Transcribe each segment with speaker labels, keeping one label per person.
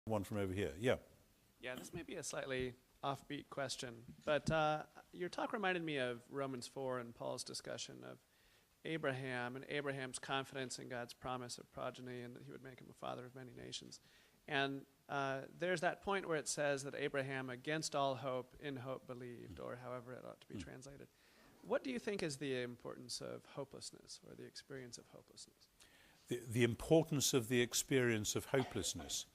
Speaker 1: One from over here. Yeah.
Speaker 2: Yeah, this may be a slightly offbeat question, but your talk reminded me of Romans 4 and Paul's discussion of Abraham and Abraham's confidence in God's promise of progeny and that he would make him a father of many nations. And there's that point where it says that Abraham, against all hope, in hope believed, or however it ought to be translated. What do you think is the importance of hopelessness, or the experience of hopelessness?
Speaker 1: The importance of the experience of hopelessness.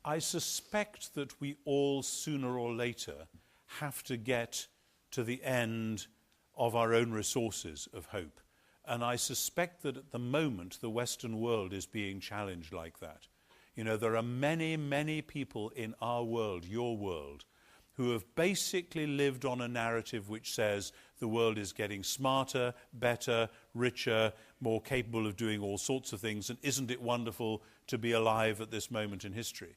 Speaker 1: I suspect that we all, sooner or later, have to get to the end of our own resources of hope. And I suspect that at the moment, the Western world is being challenged like that. You know, there are many, many people in our world, your world, who have basically lived on a narrative which says the world is getting smarter, better, richer, more capable of doing all sorts of things, and isn't it wonderful to be alive at this moment in history?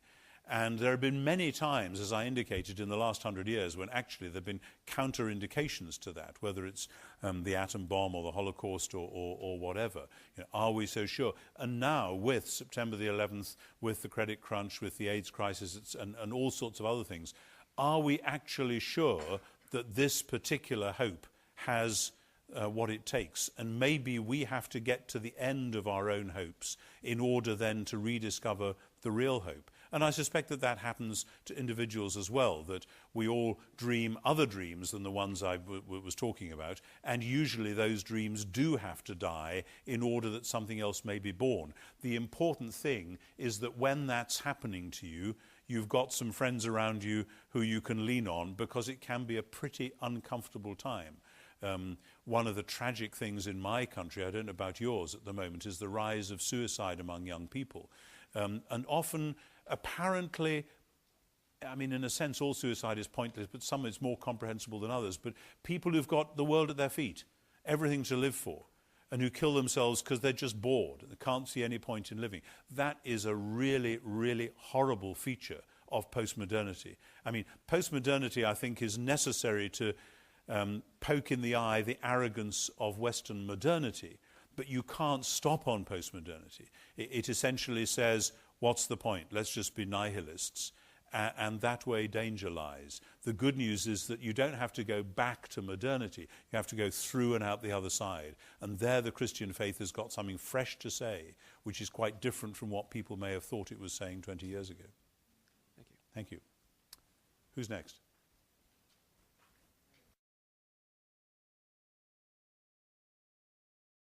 Speaker 1: And there have been many times, as I indicated, in the last 100 years, when actually there have been counter-indications to that, whether it's the atom bomb or the Holocaust or whatever. You know, are we so sure? And now, with September the 11th, with the credit crunch, with the AIDS crisis, and all sorts of other things, are we actually sure that this particular hope has what it takes? And maybe we have to get to the end of our own hopes in order then to rediscover the real hope. And I suspect that that happens to individuals as well, that we all dream other dreams than the ones I was talking about, and usually those dreams do have to die in order that something else may be born. The important thing is that when that's happening to you, you've got some friends around you who you can lean on, because it can be a pretty uncomfortable time. One of the tragic things in my country, I don't know about yours at the moment, is the rise of suicide among young people. And often, apparently, I mean, in a sense, all suicide is pointless, but some is more comprehensible than others. But people who've got the world at their feet, everything to live for, and who kill themselves because they're just bored, they can't see any point in living. That is a really, really horrible feature of postmodernity. I mean, postmodernity, I think, is necessary to poke in the eye the arrogance of Western modernity, but you can't stop on postmodernity. It essentially says, what's the point? Let's just be nihilists. And that way danger lies. The good news is that you don't have to go back to modernity. You have to go through and out the other side. And there the Christian faith has got something fresh to say, which is quite different from what people may have thought it was saying 20 years ago.
Speaker 2: Thank you.
Speaker 1: Thank you. Who's next?